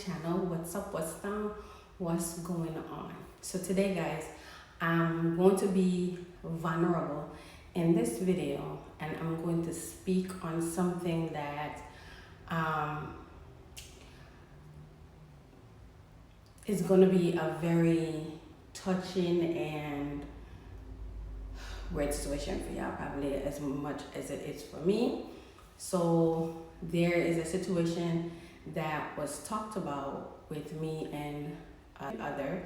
channel. What's up, what's down, what's going on? So today guys, I'm going to be vulnerable in this video, and I'm going to speak on something that is going to be a very touching and weird situation for y'all, probably as much as it is for me. So there is a situation that was talked about with me and other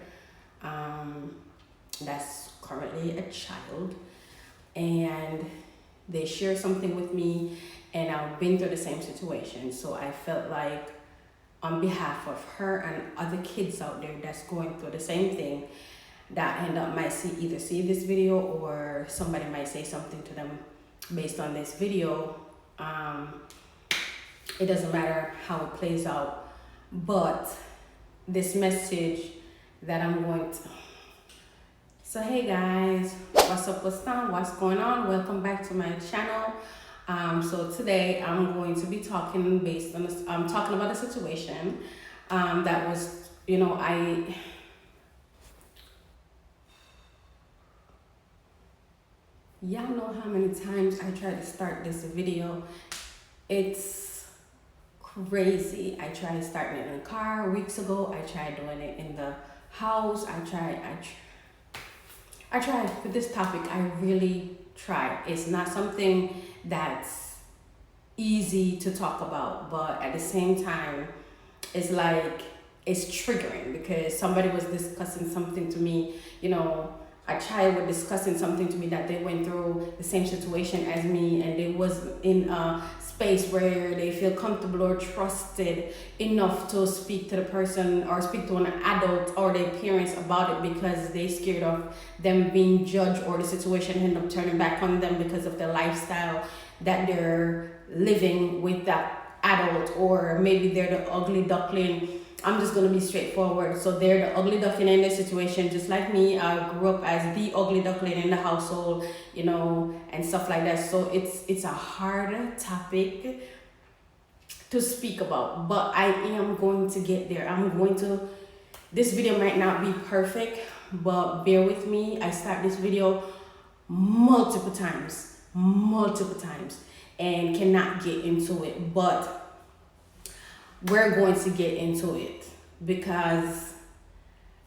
that's currently a child, and they share something with me, and I've been through the same situation. So I felt like on behalf of her and other kids out there that's going through the same thing, that end up might see this video, or somebody might say something to them based on this video. It doesn't matter how it plays out, but this message that I'm going to... So hey guys, what's up, what's down, what's going on? Welcome back to my channel. So today I'm going to be talking based on this, I'm talking about a situation that was, y'all know how many times I tried to start this video. It's crazy. I tried starting it in the car weeks ago. I tried doing it in the house. I tried for this topic. I really tried. It's not something that's easy to talk about, but at the same time, it's like, it's triggering because somebody was discussing something to me, a child was discussing something to me that they went through the same situation as me, and they was in a space where they feel comfortable or trusted enough to speak to the person or speak to an adult or their parents about it, because they scared of them being judged or the situation end up turning back on them because of the lifestyle that they're living with that adult, or maybe they're the ugly duckling. I'm just gonna be straightforward. So they're the ugly duckling in this situation, just like me. I grew up as the ugly duckling in the household, and stuff like that. So it's a hard topic to speak about, but I am going to get there. This video might not be perfect, but bear with me. I start this video multiple times, and cannot get into it, but we're going to get into it because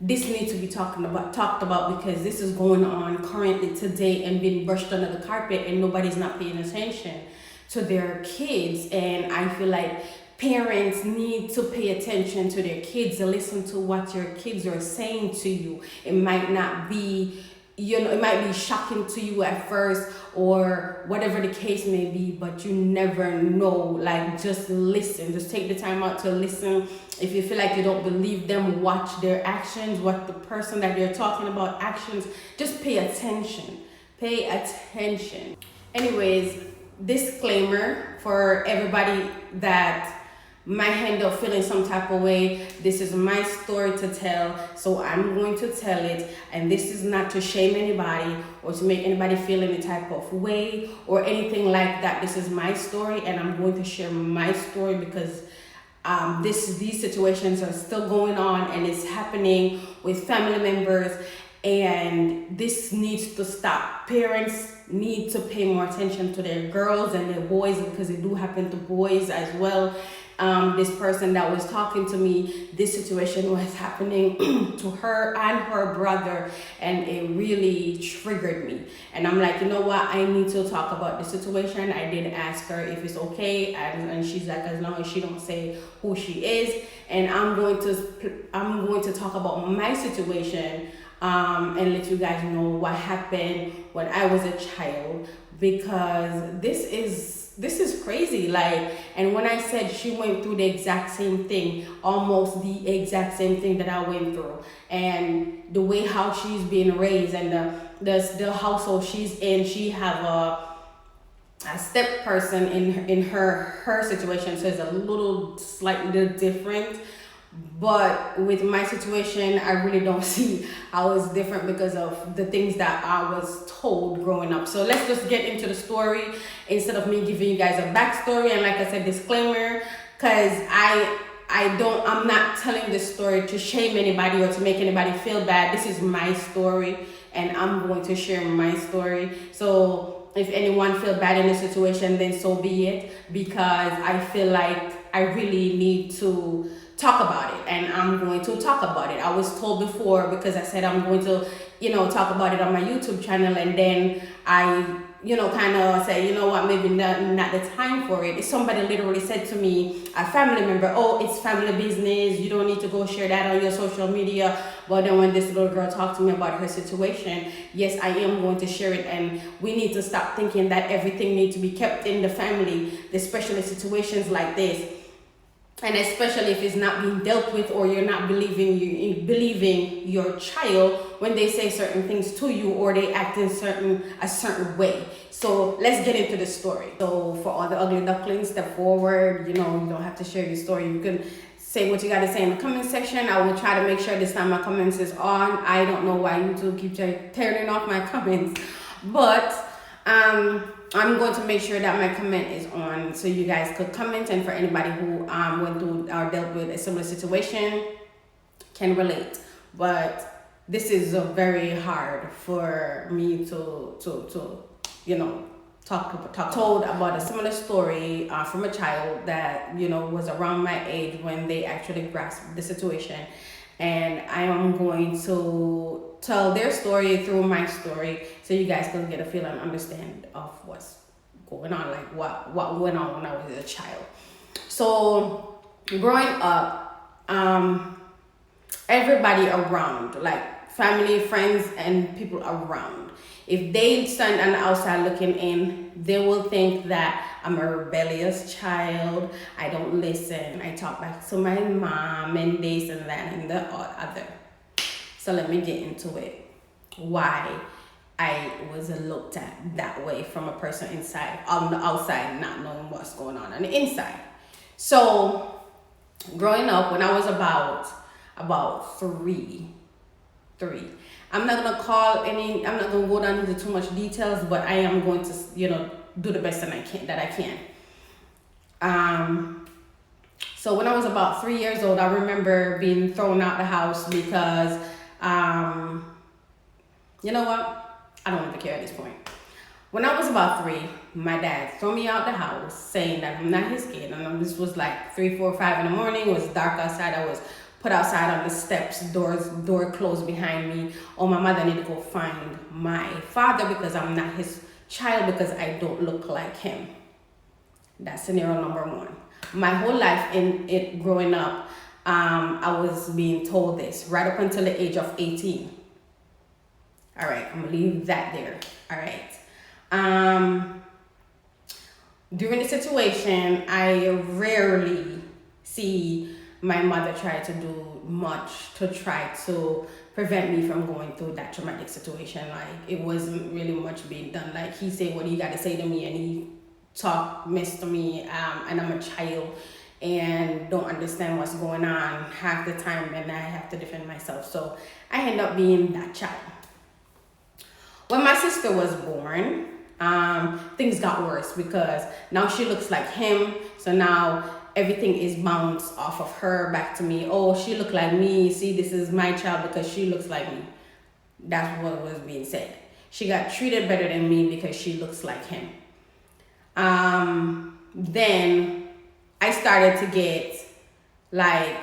this needs to be talked about, because this is going on currently today and being brushed under the carpet, and nobody's not paying attention to their kids. And I feel like parents need to pay attention to their kids and listen to what your kids are saying to you. It might not be, it might be shocking to you at first, or whatever the case may be, but you never know. Like, just listen. Just take the time out to listen. If you feel like you don't believe them, watch their actions, what the person that they're talking about actions. Just pay attention. Pay attention. Anyways, disclaimer for everybody that might end up feeling some type of way. This is my story to tell, so I'm going to tell it, and this is not to shame anybody or to make anybody feel any type of way or anything like that. This is my story, and I'm going to share my story because these situations are still going on, and it's happening with family members, and this needs to stop. Parents need to pay more attention to their girls and their boys, because it do happen to boys as well. This person that was talking to me, this situation was happening to her and her brother, and it really triggered me. And I'm like, you know what? I need to talk about the situation. I did ask her if it's okay, and she's like, as long as she don't say who she is. And I'm going to talk about my situation, and let you guys know what happened when I was a child, because this is crazy. Like, and when I said she went through the exact same thing, almost the exact same thing that I went through, and the way how she's being raised, and the household she's in, she have a step person in her situation, so it's a little slightly different. But with my situation, I really don't see how it's different because of the things that I was told growing up. So let's just get into the story instead of me giving you guys a backstory. And like I said, disclaimer, because I'm not telling this story to shame anybody or to make anybody feel bad. This is my story, and I'm going to share my story. So if anyone feel bad in the situation, then so be it, because I feel like I really need to talk about it, and I'm going to talk about it. I was told before, because I said I'm going to, talk about it on my YouTube channel, and then I kind of say, what, maybe not the time for it. If somebody literally said to me, a family member, oh, it's family business, you don't need to go share that on your social media. But then when this little girl talked to me about her situation, yes, I am going to share it. And we need to stop thinking that everything needs to be kept in the family, especially situations like this. And especially if it's not being dealt with, or you're not believing your child when they say certain things to you, or they act in a certain way. So let's get into the story. So for all the ugly ducklings, step forward. You don't have to share your story. You can say what you got to say in the comment section. I will try to make sure this time my comments is on. I don't know why YouTube keeps turning off my comments, but I'm going to make sure that my comment is on, so you guys could comment, and for anybody who went through or dealt with a similar situation can relate. But this is very hard for me to talk told about a similar story from a child that was around my age when they actually grasped the situation. And I am going to tell their story through my story, so you guys can get a feel and understand of what's going on, like what went on when I was a child. So growing up, everybody around, like family, friends, and people around, if they stand on the outside looking in, they will think that I'm a rebellious child. I don't listen. I talk back to my mom and this and that and the other. So let me get into it. Why I was looked at that way from a person inside, on the outside, not knowing what's going on the inside. So growing up, when I was about three. I'm not gonna go down into too much details, but I am going to, do the best that I can. So when I was about 3 years old, I remember being thrown out the house because, you know what? I don't even care at this point. When I was about 3, my dad threw me out the house saying that I'm not his kid. And this was like 3, 4, 5 in the morning. It was dark outside. I was put outside on the steps, door closed behind me. Oh, my mother need to go find my father because I'm not his child, because I don't look like him. That's scenario number 1. My whole life growing up, I was being told this right up until the age of 18. All right, I'm gonna leave that there. All right. During the situation, I rarely see my mother tried to do much to try to prevent me from going through that traumatic situation. Like, it wasn't really much being done. Like, he said what he got to say to me, and he talked mess to me, and I'm a child and don't understand what's going on half the time, and I have to defend myself. So I end up being that child. When my sister was born, things got worse, because now she looks like him. So now everything is bounced off of her back to me. Oh, she looked like me. See, this is my child because she looks like me. That's what was being said. She got treated better than me because she looks like him. Then I started to get like,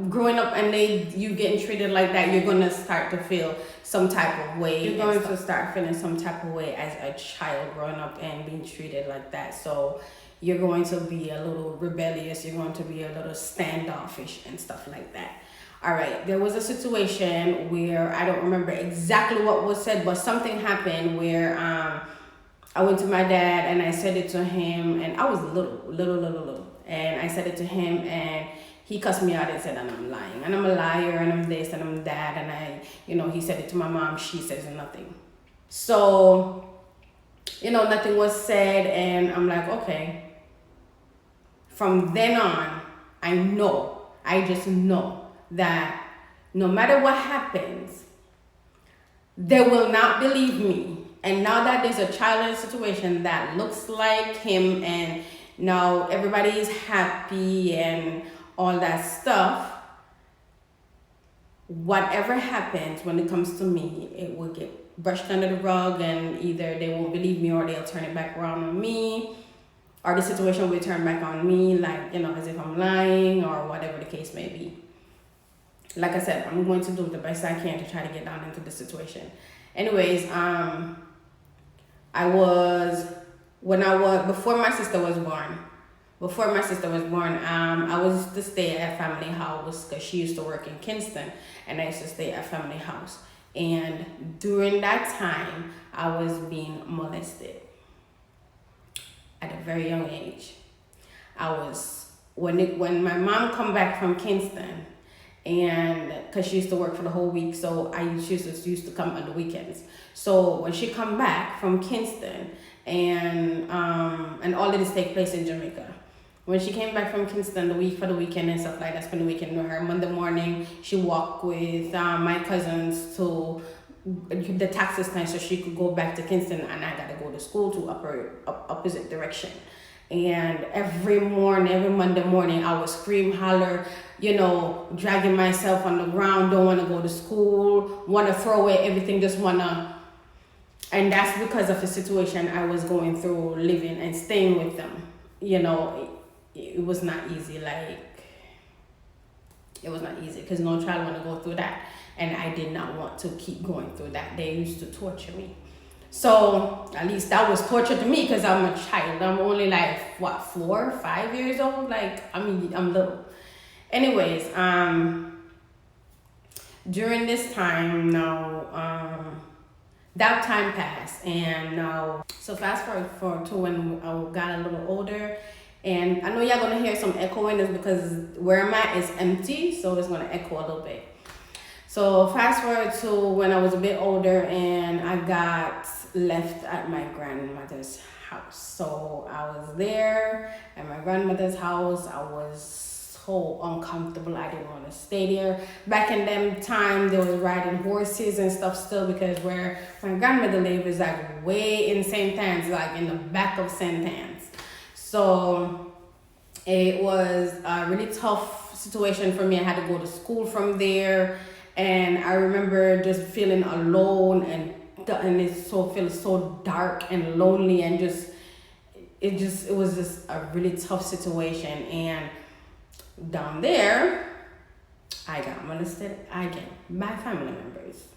growing up, and you getting treated like that, you're going to start to feel some type of way. You're going to start feeling some type of way as a child growing up and being treated like that. So you're going to be a little rebellious. You're going to be a little standoffish and stuff like that. All right. There was a situation where I don't remember exactly what was said, but something happened where I went to my dad and I said it to him, and I was little. And I said it to him, and he cussed me out and said that I'm lying. And I'm a liar, and I'm this, and I'm that. And he said it to my mom. She says nothing. So, nothing was said, and I'm like, okay. From then on, I just know that no matter what happens, they will not believe me. And now that there's a child in a situation that looks like him, and Now everybody is happy and all that stuff. Whatever happens when it comes to me, it will get brushed under the rug, and either they won't believe me or they'll turn it back around on me, or the situation will turn back on me, like, as if I'm lying or whatever the case may be. Like I said, I'm going to do the best I can to try to get down into the situation. Anyways, before my sister was born, I was to stay at family house because she used to work in Kingston, and I used to stay at family house. And during that time, I was being molested at a very young age. When my mom come back from Kingston, and because she used to work for the whole week, so she used to come on the weekends. So when she come back from Kingston, and all of this take place in Jamaica. When she came back from Kingston for the weekend and stuff like that, spend the weekend with her. Monday morning, she walked with my cousins to the taxi stand so she could go back to Kingston, and I got to go to school to opposite direction. And every Monday morning, I would scream, holler, dragging myself on the ground, don't want to go to school, want to throw away everything, just want to. And that's because of the situation I was going through, living and staying with them. It was not easy. It was not easy because no child want to go through that. And I did not want to keep going through that. They used to torture me. So at least that was torture to me because I'm a child. I'm only 4 or 5 years old. I'm little. Anyways, during this time now, that time passed, and now, so fast forward to when I got a little older, and I know y'all gonna hear some echoing is because where I'm at is empty, so it's gonna echo a little bit. So fast forward to when I was a bit older, and I got left at my grandmother's house. So I was there at my grandmother's house. I was so uncomfortable. I didn't want to stay there. Back in them time, they was riding horses and stuff still, because where my grandmother lived is way in St. Anne's, in the back of St. Anne's. So it was a really tough situation for me. I had to go to school from there, and I remember just feeling alone, and it feels so dark and lonely, and it was just a really tough situation. And down there, I got molested again by family members.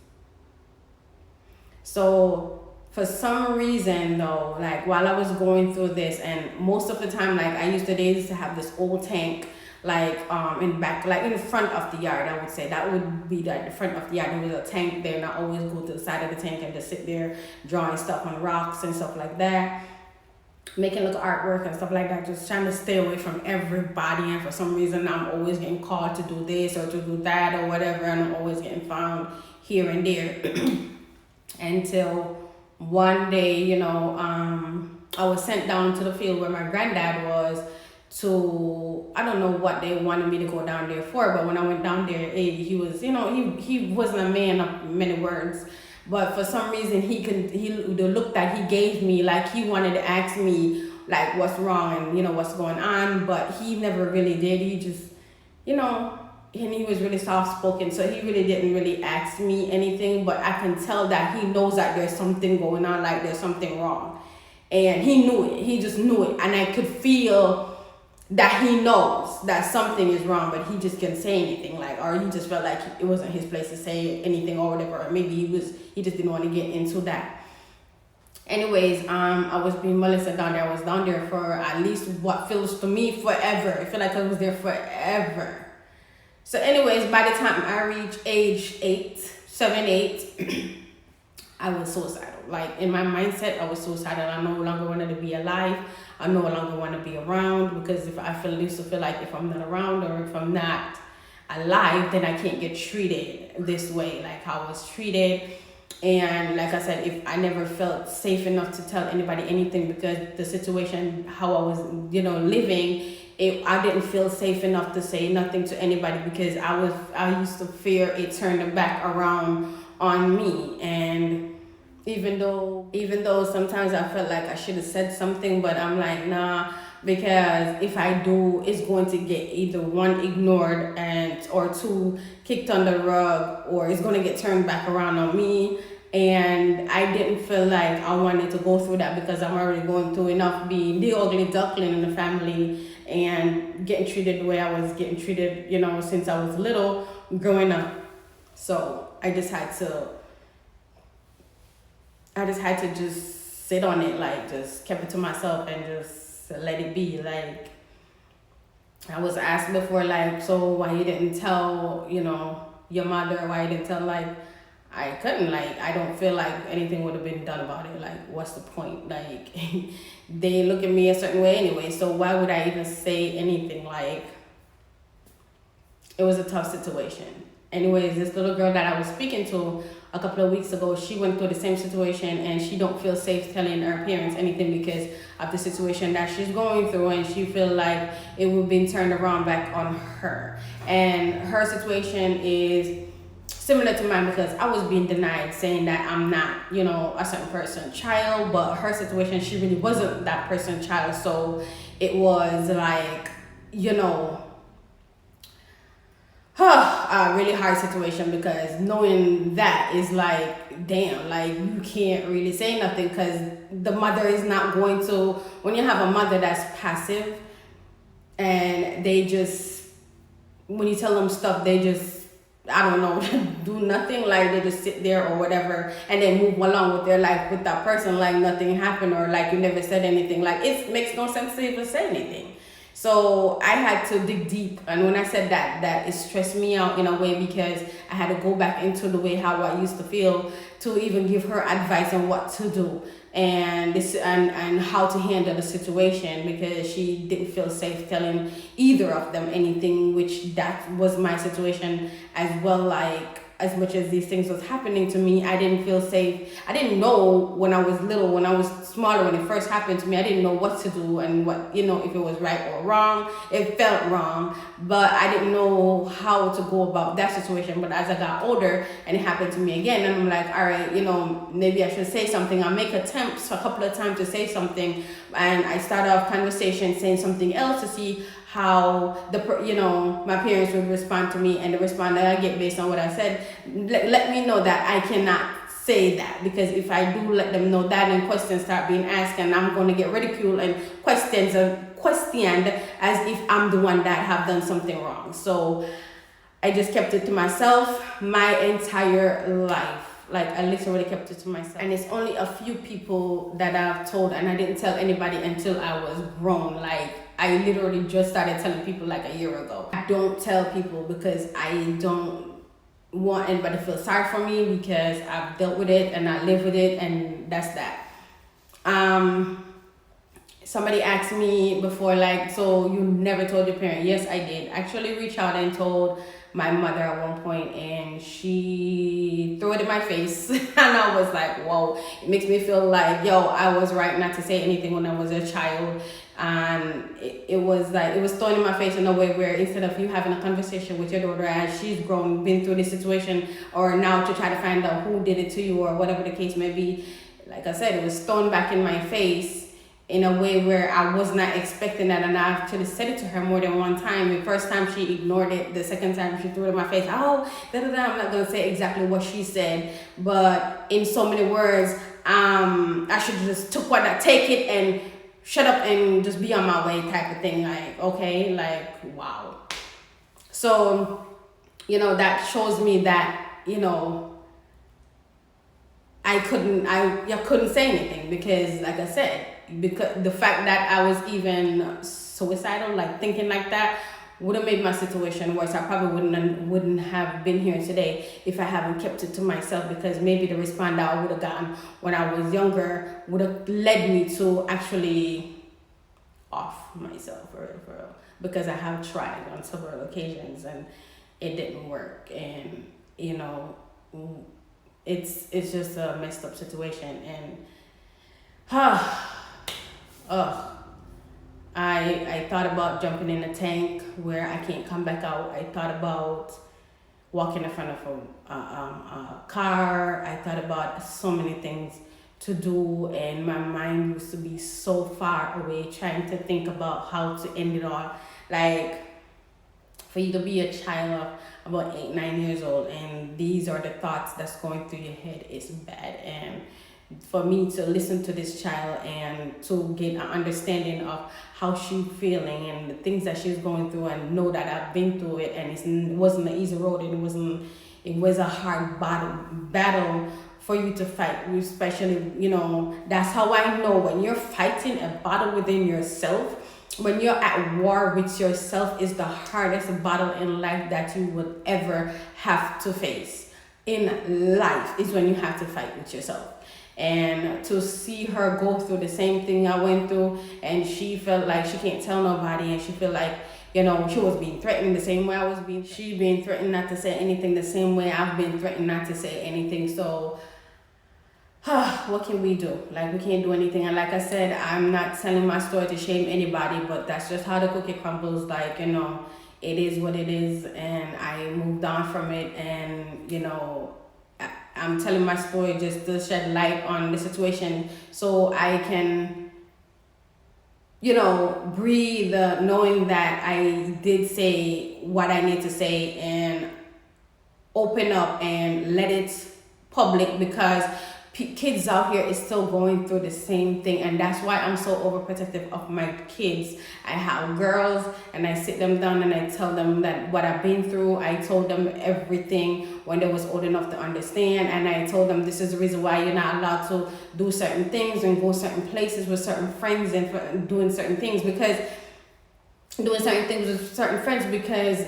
So for some reason though, while I was going through this, and most of the time, they used to have this old tank, in back, in front of the yard. I would say that would be the front of the yard. There was a tank there, and I always go to the side of the tank and just sit there drawing stuff on rocks and stuff like that, making little artwork and stuff like that, just trying to stay away from everybody. And for some reason, I'm always getting called to do this or to do that or whatever, and I'm always getting found here and there. Until one day, I was sent down to the field where my granddad was to, I don't know what they wanted me to go down there for, but when I went down there, he was, he wasn't a man of many words. But for some reason, the look that he gave me, he wanted to ask me, what's wrong and, what's going on. But he never really did. He just, and he was really soft-spoken. So he really didn't really ask me anything. But I can tell that he knows that there's something going on, there's something wrong. And he knew it. He just knew it. And I could feel that he knows that something is wrong, but he just can't say anything, or he just felt like it wasn't his place to say anything or whatever, or maybe he just didn't want to get into that. Anyways, I was being molested down there. I was down there for at least what feels to me forever. I feel like I was there forever. So anyways, by the time I reached age 8, I was suicidal. In my mindset, I was suicidal. I no longer wanted to be alive. I no longer want to be around, because if I used to feel like if I'm not around or if I'm not alive, then I can't get treated this way, how I was treated. And like I said, if I never felt safe enough to tell anybody anything, because the situation, how I was, living, I didn't feel safe enough to say nothing to anybody, because I used to fear it turned back around on me. And even though sometimes I felt like I should have said something, but I'm nah, because if I do, it's going to get either one, ignored, and or two, kicked under the rug, or it's going to get turned back around on me. And I didn't feel like I wanted to go through that because I'm already going through enough being the ugly duckling in the family and getting treated the way I was getting treated, since I was little growing up. So I just had to just sit on it, like just kept it to myself and just let it be. Like I was asked before, like, so why you didn't tell, your mother, why you didn't tell, like, I couldn't, like, I don't feel like anything would have been done about it. Like, what's the point? Like, they look at me a certain way anyway, so why would I even say anything? Like, it was a tough situation. Anyways, this little girl that I was speaking to a couple of weeks ago, she went through the same situation, and she don't feel safe telling her parents anything because of the situation that she's going through, and she feel like it would be turned around back on her. And her situation is similar to mine because I was being denied, saying that I'm not, a certain person's child, but her situation, she really wasn't that person's child. So it was like, a really hard situation, because knowing that is like, damn, like you can't really say nothing because the mother is not going to, when you have a mother that's passive and they just, when you tell them stuff, they just, I don't know, do nothing, like they just sit there or whatever and then move along with their life with that person like nothing happened, or like you never said anything. Like it makes no sense to even say anything. So I had to dig deep, and when I said that it stressed me out in a way because I had to go back into the way how I used to feel to even give her advice on what to do and how to handle the situation, because she didn't feel safe telling either of them anything, which that was my situation as well. Like, as much as these things was happening to me, I didn't feel safe. I didn't know when I was little, when I was smaller, when it first happened to me, I didn't know what to do and what, if it was right or wrong. It felt wrong, but I didn't know how to go about that situation. But as I got older and it happened to me again, and I'm like, all right, maybe I should say something. I make attempts a couple of times to say something, and I start off conversation saying something else to see how my parents would respond to me, and the response that I get based on what I said, let me know that I cannot say that, because if I do let them know that, and questions start being asked, and I'm going to get ridiculed and questioned as if I'm the one that have done something wrong. So I just kept it to myself my entire life. Like, I literally kept it to myself. And it's only a few people that I've told, and I didn't tell anybody until I was grown. Like, I literally just started telling people like a year ago. I don't tell people because I don't want anybody to feel sorry for me, because I've dealt with it and I live with it, and that's that. Somebody asked me before, like, so you never told your parent? Yes, I did. Actually reach out and told my mother at one point, and she threw it in my face. And I was like, whoa, it makes me feel like, I was right not to say anything when I was a child. And it was like, it was thrown in my face in a way where instead of you having a conversation with your daughter as she's grown, been through this situation, or now to try to find out who did it to you or whatever the case may be, like I said, it was thrown back in my face in a way where I was not expecting that. And I actually said it to her more than one time. The first time she ignored it. The second time she threw it in my face. I'm not going to say exactly what she said, but in so many words, I should just take it and shut up and just be on my way type of thing. Like, okay, like, wow. So, that shows me that, I couldn't say anything, because like I said, because the fact that I was even suicidal, like thinking like that, would have made my situation worse. I probably wouldn't have been here today if I haven't kept it to myself, because maybe the response that I would have gotten when I was younger would have led me to actually off myself for real, because I have tried on several occasions and it didn't work. And it's just a messed up situation. And I thought about jumping in a tank where I can't come back out. I thought about walking in front of a car. I thought about so many things, to do, and my mind used to be so far away trying to think about how to end it all. Like, for you to be a child of about 8, 9 years old, and these are the thoughts that's going through your head, is bad. And for me to listen to this child and to get an understanding of how she's feeling and the things that she's going through, and know that I've been through it, and it wasn't an easy road, it was a hard battle for you to fight, especially, that's how I know when you're fighting a battle within yourself, when you're at war with yourself, is the hardest battle in life that you would ever have to face in life, is when you have to fight with yourself. And to see her go through the same thing I went through, and she felt like she can't tell nobody, and she felt like, she was being threatened the same way I was being. She being threatened not to say anything the same way I've been threatened not to say anything. So, what can we do? Like, we can't do anything. And like I said, I'm not telling my story to shame anybody, but that's just how the cookie crumbles. Like, it is what it is, and I moved on from it, and, I'm telling my story just to shed light on the situation, so I can, breathe, knowing that I did say what I need to say, and open up and let it public, because kids out here is still going through the same thing. And that's why I'm so overprotective of my kids. I have girls, and I sit them down and I tell them that what I've been through. I told them everything when they was old enough to understand, and I told them this is the reason why you're not allowed to do certain things and go certain places with certain friends, and doing certain things with certain friends, because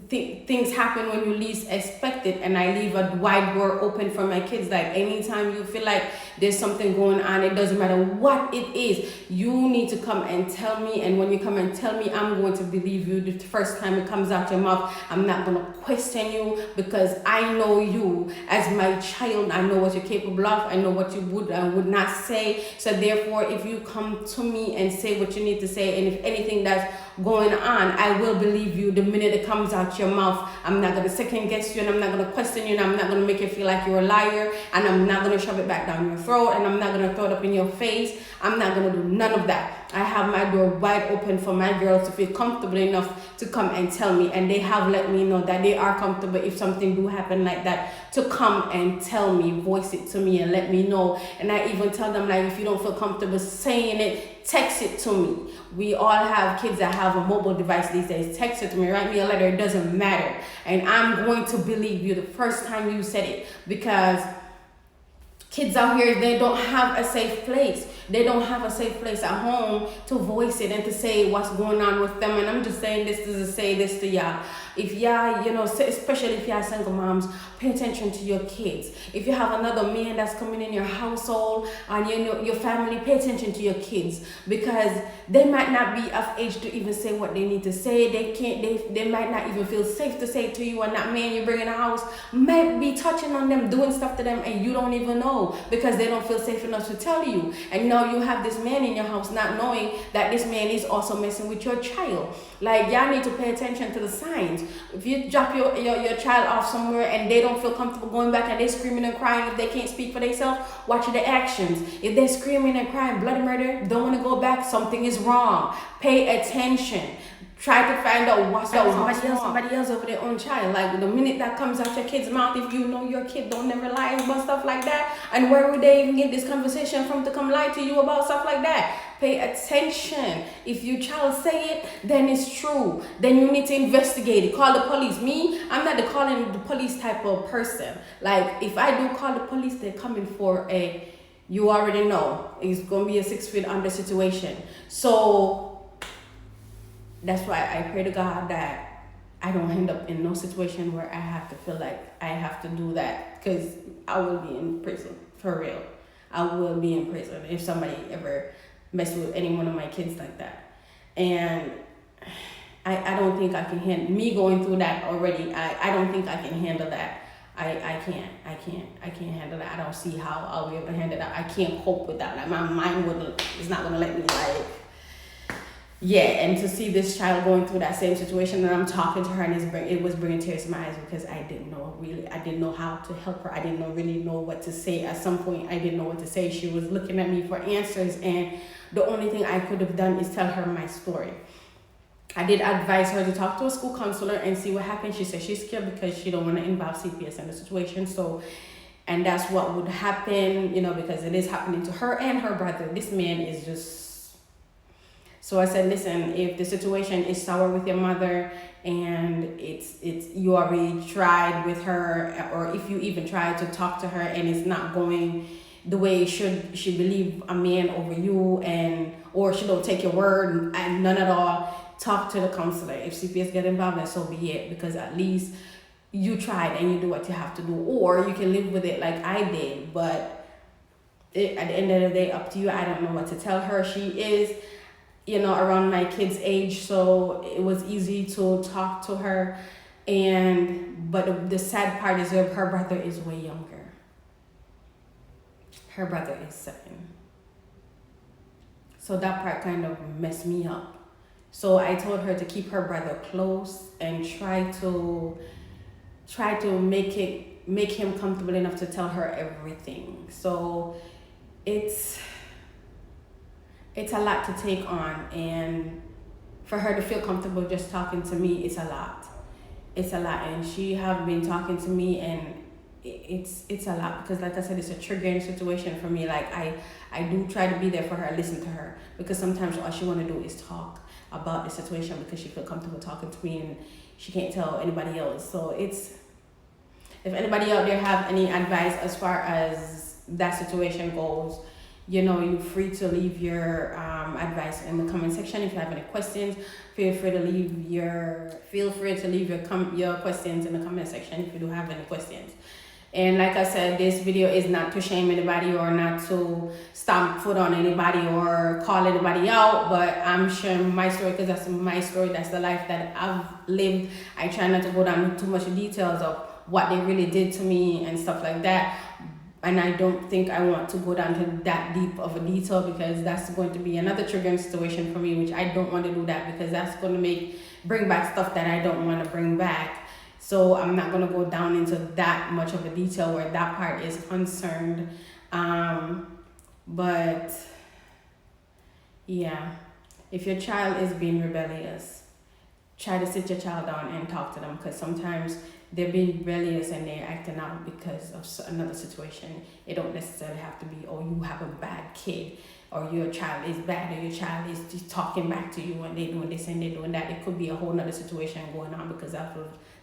things happen when you least expect it. And I leave a wide door open for my kids. Like, anytime you feel like there's something going on, it doesn't matter what it is, you need to come and tell me. And when you come and tell me, I'm going to believe you the first time it comes out your mouth. I'm not going to question you, because I know you as my child. I know what you're capable of. I know what you would and would not say. So therefore, if you come to me and say what you need to say, and if anything that's going on, I will believe you the minute it comes out your mouth. I'm not going to second guess you, and I'm not going to question you, and I'm not going to make you feel like you're a liar, and I'm not going to shove it back down your throat, and I'm not going to throw it up in your face. I'm not going to do none of that. I have my door wide open for my girls to feel comfortable enough to come and tell me, and they have let me know that they are comfortable, if something do happen like that, to come and tell me, voice it to me and let me know. And I even tell them, like, if you don't feel comfortable saying it, text it to me. We all have kids that have a mobile device these days. Text it to me, write me a letter, it doesn't matter. And I'm going to believe you the first time you said it, because kids out here, they don't have a safe place. They don't have a safe place at home to voice it and to say what's going on with them. And I'm just saying this to say this to y'all. If y'all, especially if y'all single moms, pay attention to your kids. If you have another man that's coming in your household and your family, pay attention to your kids, because they might not be of age to even say what they need to say. They might not even feel safe to say to you, and that man you bring in the house might be touching on them, doing stuff to them, and you don't even know, because they don't feel safe enough to tell you. And now you have this man in your house not knowing that this man is also messing with your child. Like, y'all need to pay attention to the signs. If you drop your child off somewhere and they don't feel comfortable going back, and they're screaming and crying, if they can't speak for themselves, watch the actions. If they're screaming and crying, bloody murder, don't want to go back, something is wrong. Pay attention. Try to find out what's somebody else over their own child. Like, the minute that comes out your kid's mouth, if you know your kid don't never lie about stuff like that, and where would they even get this conversation from to come lie to you about stuff like that? Pay attention. If your child say it, then it's true. Then you need to investigate it. Call the police. Me, I'm not the calling the police type of person. Like, if I do call the police, they're coming for you already know, it's going to be a 6 feet under situation. So that's why I pray to God that I don't end up in no situation where I have to feel like I have to do that, because I will be in prison, for real. I will be in prison if somebody ever mess with any one of my kids like that. And I don't think I can handle me going through that already. I don't think I can handle that. I can't handle that. I don't see how I'll be able to handle that. I can't cope with that. Like, my mind is not gonna let me, like, yeah, and to see this child going through that same situation, and I'm talking to her, and it was bringing tears to my eyes because I didn't know how to help her. I didn't really know what to say. At some point, I didn't know what to say. She was looking at me for answers, and the only thing I could have done is tell her my story. I did advise her to talk to a school counselor and see what happened. She said she's scared because she don't want to involve CPS in the situation. So, and that's what would happen, because it is happening to her and her brother. This man is just. So I said, listen, if the situation is sour with your mother and it's you already tried with her, or if you even tried to talk to her and it's not going the way it should, she believe a man over you, or she don't take your word and none at all, talk to the counselor. If CPS get involved, then so be it, because at least you tried and you do what you have to do, or you can live with it like I did. But at the end of the day, up to you. I don't know what to tell her. She is around my kid's age, so it was easy to talk to her. But the sad part is that her brother is way younger. Her brother is 7. So that part kind of messed me up. So I told her to keep her brother close and try to make him comfortable enough to tell her everything. So it's a lot to take on, and for her to feel comfortable just talking to me, it's a lot. And she have been talking to me, and it's a lot, because like I said, it's a triggering situation for me. Like I do try to be there for her, listen to her, because sometimes all she want to do is talk about the situation because she feel comfortable talking to me and she can't tell anybody else. So if anybody out there have any advice as far as that situation goes, you're free to leave your advice in the comment section. If you have any questions, feel free to leave your questions in the comment section if you do have any questions. And like I said, this video is not to shame anybody or not to stomp foot on anybody or call anybody out, but I'm sharing my story because that's my story. That's the life that I've lived. I try not to go down into too much details of what they really did to me and stuff like that. And I don't think I want to go down to that deep of a detail, because that's going to be another triggering situation for me, which I don't want to do that, because that's going to bring back stuff that I don't want to bring back. So I'm not going to go down into that much of a detail where that part is concerned. But yeah, if your child is being rebellious, try to sit your child down and talk to them, because sometimes they're being rebellious and they're acting out because of another situation. It don't necessarily have to be, oh, you have a bad kid, or your child is bad, or your child is just talking back to you and they're doing this and they're doing that. It could be a whole nother situation going on, because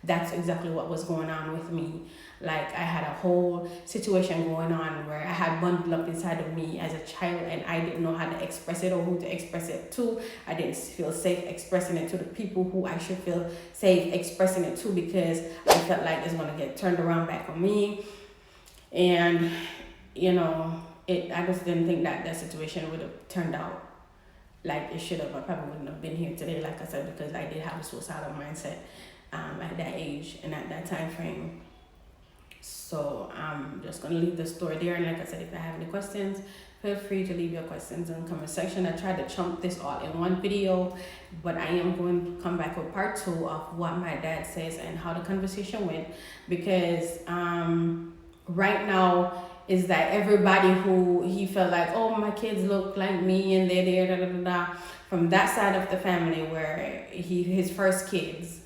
that's exactly what was going on with me. Like, I had a whole situation going on where I had bundled up inside of me as a child, and I didn't know how to express it or who to express it to. I didn't feel safe expressing it to the people who I should feel safe expressing it to, because I felt like it's going to get turned around back on me. And, I just didn't think that situation would have turned out like it should have. I probably wouldn't have been here today, like I said, because I did have a suicidal mindset at that age and at that time frame. So I'm just going to leave the story there. And like I said, if I have any questions, feel free to leave your questions in the comment section. I tried to chunk this all in one video, but I am going to come back with part 2 of what my dad says and how the conversation went, because right now is that everybody who he felt like, oh, my kids look like me and they're there, da, da, da, da, from that side of the family where his first kids,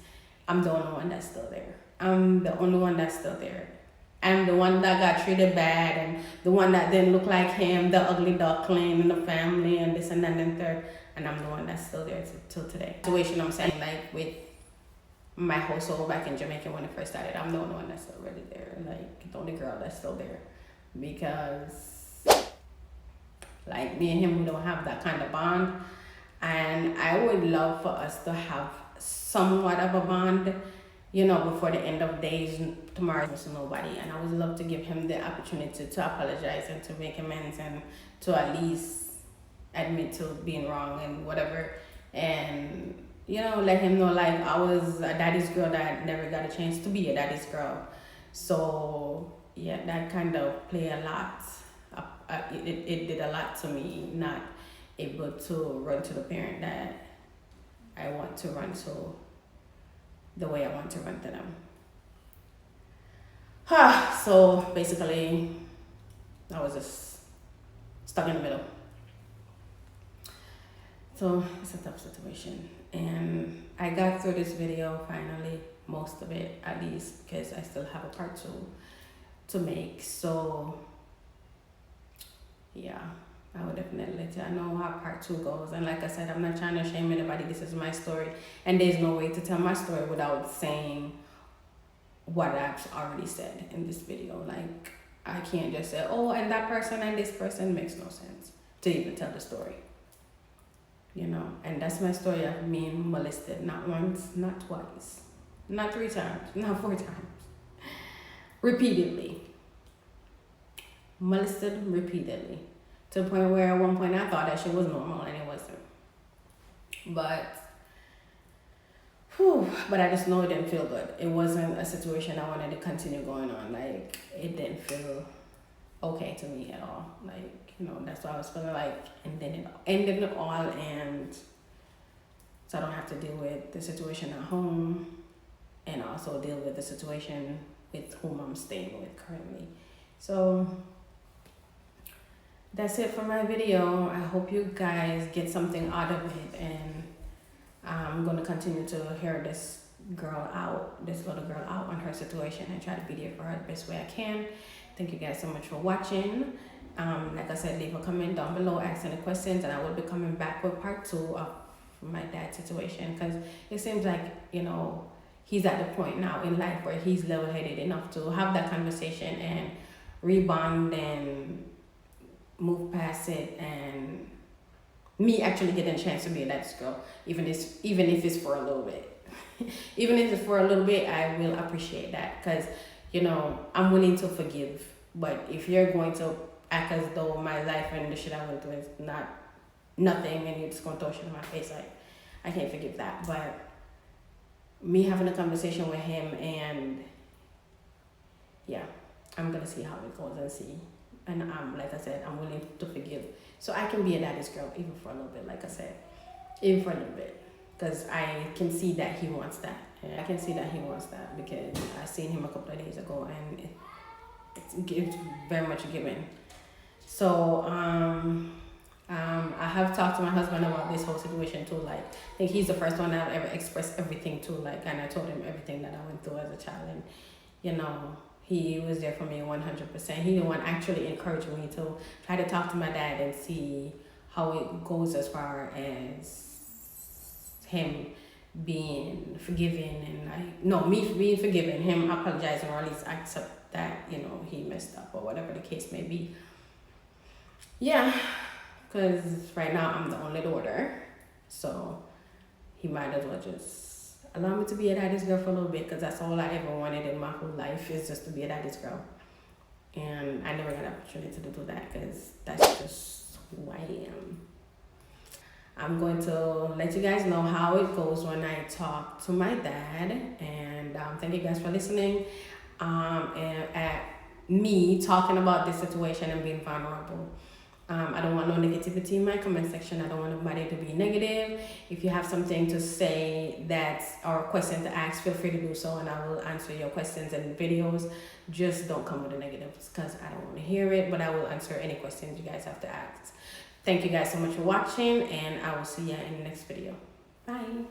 I'm the only one that's still there. I'm the only one that's still there. I'm the one that got treated bad, and the one that didn't look like him, the ugly duckling in the family, and this and that and third. And I'm the one that's still there till today. Situation I'm saying, like with my household back in Jamaica when it first started, I'm the only one that's still really there. Like, the only girl that's still there. Because like me and him, we don't have that kind of bond. And I would love for us to have somewhat of a bond, before the end of days. Tomorrow is nobody, and I would love to give him the opportunity to apologize and to make amends and to at least admit to being wrong and whatever, and let him know, like, I was a daddy's girl that never got a chance to be a daddy's girl. So yeah, that kind of played a lot. It did a lot to me, not able to run to the parent that I want to run to the way I want to run to them. So basically, I was just stuck in the middle. So it's a tough situation. And I got through this video finally, most of it at least, because I still have a part 2 to make. So yeah, I would definitely let you know how part 2 goes. And like I said, I'm not trying to shame anybody. This is my story. And there's no way to tell my story without saying what I've already said in this video. Like, I can't just say, oh, and that person and this person. Makes no sense to even tell the story. You know, and that's my story of being molested, not once, not twice, not 3 times, not 4 times, repeatedly. Molested repeatedly, to the point where at one point I thought that shit was normal and it wasn't. But I just know it didn't feel good. It wasn't a situation I wanted to continue going on. Like, it didn't feel okay to me at all. Like, you know, that's what I was feeling like. And then it ended it all, and so I don't have to deal with the situation at home and also deal with the situation with whom I'm staying with currently. So that's it for my video. I hope you guys get something out of it, and I'm going to continue to hear this little girl out on her situation and try to be there for her the best way I can. Thank you guys so much for watching. Like I said, leave a comment down below, ask any questions, and I will be coming back with part 2 of my dad's situation, because it seems like, you know, he's at the point now in life where he's level-headed enough to have that conversation and rebond and move past it, and me actually getting a chance to be a dad's girl, even if it's for a little bit. Even if it's for a little bit, I will appreciate that, because, you know, I'm willing to forgive. But if you're going to act as though my life and the shit I went through is nothing, and you're just going to throw shit in my face, like, I can't forgive that. But me having a conversation with him, and yeah, I'm going to see how it goes and see. And like I said, I'm willing to forgive. So I can be a daddy's girl even for a little bit, like I said. Even for a little bit. Because I can see that he wants that. I can see that he wants that, because I seen him a couple of days ago, and it's very much given. So I have talked to my husband about this whole situation too. Like, I think he's the first one I've ever expressed everything to. Like, and I told him everything that I went through as a child, and you know, he was there for me 100%. He the one actually encouraged me to try to talk to my dad and see how it goes as far as him being forgiven, and me being forgiven, him apologizing, or at least accept that, you know, he messed up or whatever the case may be. Yeah, because right now I'm the only daughter, so he might as well just allow me to be a daddy's girl for a little bit, because that's all I ever wanted in my whole life, is just to be a daddy's girl. And I never got an opportunity to do that, because that's just who I am. I'm going to let you guys know how it goes when I talk to my dad. And thank you guys for listening. And at me talking about this situation and being vulnerable. I don't want no negativity in my comment section. I don't want nobody to be negative. If you have something to say or a question to ask, feel free to do so, and I will answer your questions and videos. Just don't come with the negatives, because I don't want to hear it, but I will answer any questions you guys have to ask. Thank you guys so much for watching, and I will see you in the next video. Bye.